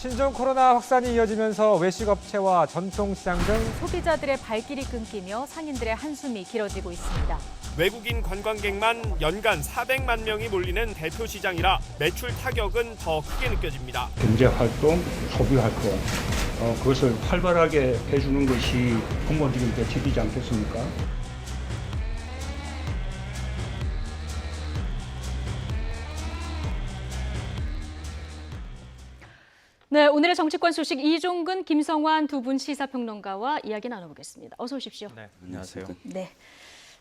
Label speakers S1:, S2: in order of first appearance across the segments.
S1: 신종 코로나 확산이 이어지면서 외식업체와 전통시장 등
S2: 소비자들의 발길이 끊기며 상인들의 한숨이 길어지고 있습니다.
S3: 외국인 관광객만 연간 400만 명이 몰리는 대표시장이라 매출 타격은 더 크게 느껴집니다.
S4: 경제활동, 소비활동 그것을 활발하게 해주는 것이 공무원들에게 책이지 않겠습니까?
S2: 네, 오늘의 정치권 소식 이종근, 김성환 두 분 시사평론가와 이야기 나눠보겠습니다. 어서 오십시오.
S5: 네, 안녕하세요.
S2: 네.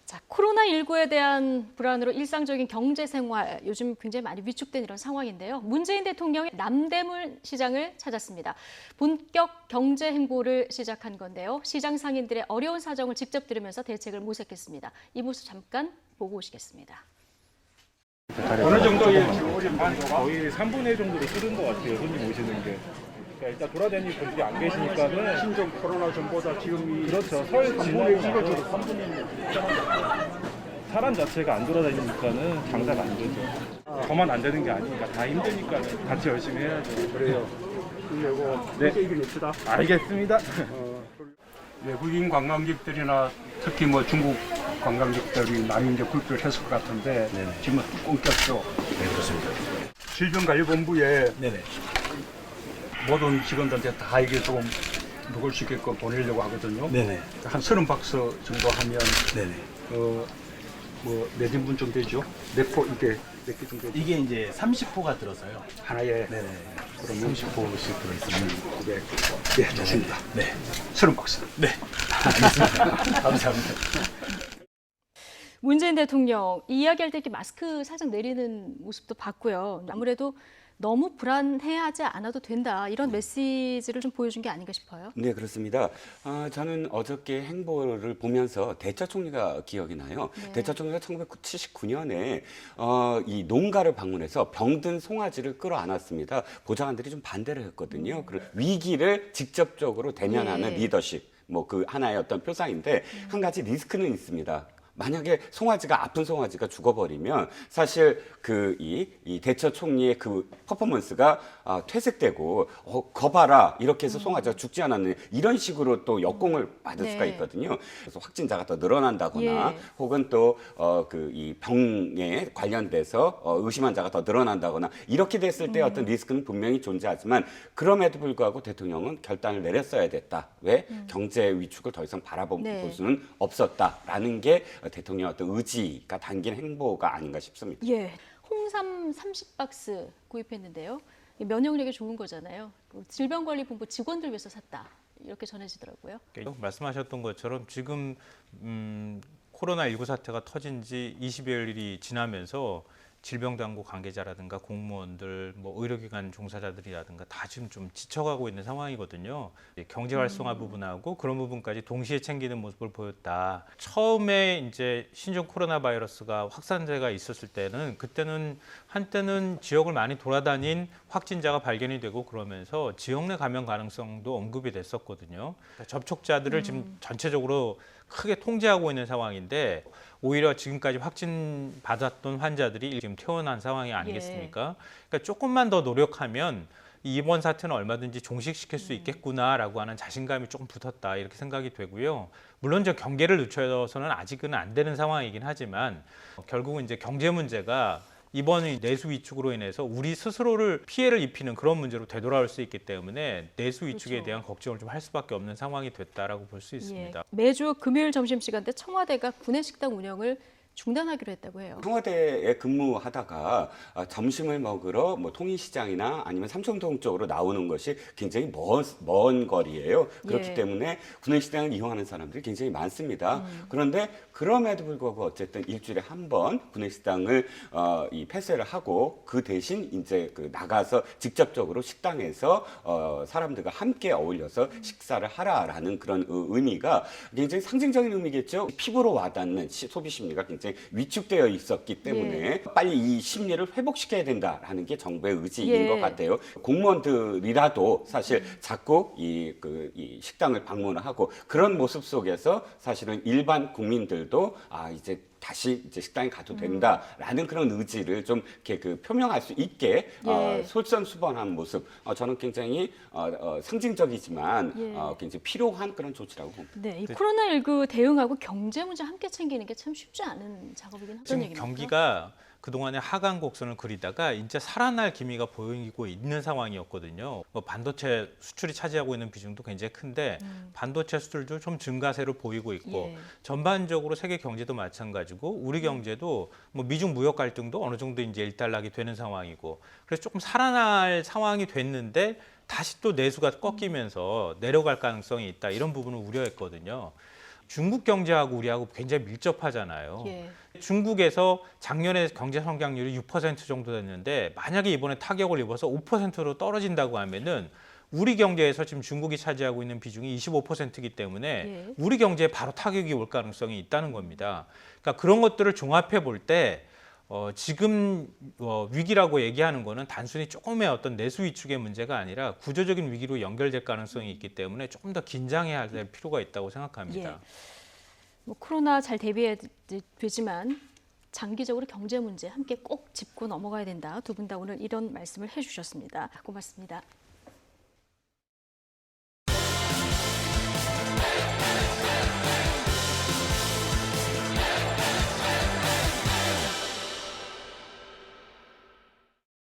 S2: 자, 코로나19에 대한 불안으로 일상적인 경제 생활 요즘 굉장히 많이 위축된 이런 상황인데요. 문재인 대통령이 남대문 시장을 찾았습니다. 본격 경제 행보를 시작한 건데요. 시장 상인들의 어려운 사정을 직접 들으면서 대책을 모색했습니다. 이 모습 잠깐 보고 오시겠습니다.
S4: 어느 정도의
S6: 거의 3분의 1 정도로 줄은 것 같아요. 손님 오시는 게. 그러니까 일단 돌아다니는 분들이 안 계시니까는
S4: 신종 코로나 전보다 지금이
S6: 그렇죠. 서울
S4: 3분의 1을
S6: 지나고
S4: 줄어 3분의 1.
S6: 사람 자체가 안 돌아다니니까는 장사가 안 되죠. 저만 안 되는 게 아니니까 다 힘드니까 같이 열심히 해야죠.
S4: 그래요. 그리고
S6: 네.
S4: 이겨냅시다.
S6: 알겠습니다.
S4: 외국인 관광객들이나 특히 뭐 중국 관광객들이 많이 이제 굴표를 했을 것 같은데 지금은 뚜껑 꼈죠.
S6: 네, 그렇습니다.
S4: 질병관리본부에
S6: 네네.
S4: 모든 직원들한테 다 이게 조금 먹을 수 있게끔 보내려고 하거든요.
S6: 네네.
S4: 한 30박스 정도 하면
S6: 네네.
S4: 뭐 몇 인분 좀 되죠? 몇 포 이게 몇 개 정도 되죠?
S7: 이게 이제 30호가 들어서요.
S4: 하나에
S7: 네네.
S4: 그러면
S7: 30호씩 들어있습니다.
S4: 900. 네, 좋습니다.
S7: 네.
S4: 30박스.
S7: 네. 알겠습니다. 감사합니다.
S2: 문재인 대통령 이야기할 때 이렇게 마스크 살짝 내리는 모습도 봤고요. 아무래도 너무 불안해하지 않아도 된다 이런 메시지를 좀 보여준 게 아닌가 싶어요.
S8: 네, 그렇습니다. 저는 어저께 행보를 보면서 대처 총리가 기억이 나요.
S2: 네.
S8: 대처 총리가 1979년에 이 농가를 방문해서 병든 송아지를 끌어안았습니다. 보좌관들이 좀 반대를 했거든요. 위기를 직접적으로 대면하는
S2: 예.
S8: 리더십, 뭐 그 하나의 어떤 표상인데 한 가지 리스크는 있습니다. 만약에 아픈 송아지가 죽어버리면 사실 이 대처 총리의 그 퍼포먼스가 퇴색되고 거봐라 이렇게 해서 송아지가 죽지 않았느냐 이런 식으로 또 역공을 받을 수가
S2: 네.
S8: 있거든요. 그래서 확진자가 더 늘어난다거나
S2: 예.
S8: 혹은 또 이 병에 관련돼서 의심한 자가 더 늘어난다거나 이렇게 됐을 때 어떤 리스크는 분명히 존재하지만 그럼에도 불구하고 대통령은 결단을 내렸어야 됐다. 왜? 경제 위축을 더 이상 바라볼
S2: 네.
S8: 수는 없었다라는 게 대통령의 어떤 의지가 담긴 행보가 아닌가 싶습니다.
S2: 예. 홍삼 30박스 구입했는데요. 면역력이 좋은 거잖아요. 질병관리본부 직원들 위해서 샀다. 이렇게 전해지더라고요.
S5: 말씀하셨던 것처럼 지금 코로나19 사태가 터진 지 20여일이 지나면서 질병당국 관계자라든가 공무원들, 뭐 의료기관 종사자들이라든가 다 지금 좀 지쳐가고 있는 상황이거든요. 경제 활성화 부분하고 그런 부분까지 동시에 챙기는 모습을 보였다. 처음에 이제 신종 코로나 바이러스가 확산세가 있었을 때는 그때는 한때는 지역을 많이 돌아다닌 확진자가 발견이 되고 그러면서 지역 내 감염 가능성도 언급이 됐었거든요. 접촉자들을 지금 전체적으로 크게 통제하고 있는 상황인데 오히려 지금까지 확진 받았던 환자들이 지금 퇴원한 상황이 아니겠습니까? 그러니까 조금만 더 노력하면 이번 사태는 얼마든지 종식시킬 수 있겠구나라고 하는 자신감이 조금 붙었다 이렇게 생각이 되고요. 물론 저 경계를 늦춰서는 아직은 안 되는 상황이긴 하지만 결국은 이제 경제 문제가 이번 내수 위축으로 인해서 우리 스스로를 피해를 입히는 그런 문제로 되돌아올 수 있기 때문에 내수 위축에
S2: 그렇죠.
S5: 대한 걱정을 좀 할 수밖에 없는 상황이 됐다라고 볼 수 있습니다.
S2: 예. 매주 금요일 점심시간 때 청와대가 구내식당 운영을 중단하기로 했다고 해요.
S8: 청와대에 근무하다가 점심을 먹으러 뭐 통인시장이나 아니면 삼청동 쪽으로 나오는 것이 굉장히 먼 거리예요. 그렇기
S2: 예.
S8: 때문에 구내식당을 이용하는 사람들이 굉장히 많습니다. 그런데 그럼에도 불구하고 어쨌든 일주일에 한 번 구내식당을 이 폐쇄를 하고 그 대신 이제 나가서 직접적으로 식당에서 사람들과 함께 어울려서 식사를 하라라는 그런 의미가 굉장히 상징적인 의미겠죠. 피부로 와닿는 소비 심리가 굉장히 위축되어 있었기 때문에 빨리 이 심리를 회복시켜야 된다라는 게 정부의 의지인 것 같아요. 공무원들이라도 사실 자꾸 이 식당을 방문을 하고 그런 모습 속에서 사실은 일반 국민들도 이제 다시 이제 식당에 가도 된다라는 그런 의지를 좀 이렇게 그 표명할 수 있게 솔선수범한 모습, 저는 굉장히 상징적이지만 굉장히 필요한 그런 조치라고 봅니다.
S2: 네, 이 코로나19 대응하고 경제 문제 함께 챙기는 게 참 쉽지 않은 작업이긴 하죠.
S5: 지금 경기가 그동안에 하강 곡선을 그리다가 이제 살아날 기미가 보이고 있는 상황이었거든요. 뭐 반도체 수출이 차지하고 있는 비중도 굉장히 큰데 반도체 수출도 좀 증가세로 보이고 있고 전반적으로 세계 경제도 마찬가지고 우리 경제도 뭐 미중 무역 갈등도 어느 정도 이제 일단락이 되는 상황이고 그래서 조금 살아날 상황이 됐는데 다시 또 내수가 꺾이면서 내려갈 가능성이 있다 이런 부분을 우려했거든요. 중국 경제하고 우리하고 굉장히 밀접하잖아요. 중국에서 작년에 경제 성장률이 6% 정도 됐는데 만약에 이번에 타격을 입어서 5%로 떨어진다고 하면은 우리 경제에서 지금 중국이 차지하고 있는 비중이 25%이기 때문에 우리 경제에 바로 타격이 올 가능성이 있다는 겁니다. 그러니까 그런 것들을 종합해 볼 때 지금 위기라고 얘기하는 거는 단순히 조금의 어떤 내수 위축의 문제가 아니라 구조적인 위기로 연결될 가능성이 있기 때문에 조금 더 긴장해야 될 필요가 있다고 생각합니다.
S2: 뭐 코로나 잘 대비해야 되지만 장기적으로 경제 문제 함께 꼭 짚고 넘어가야 된다. 두 분 다 오늘 이런 말씀을 해주셨습니다. 고맙습니다.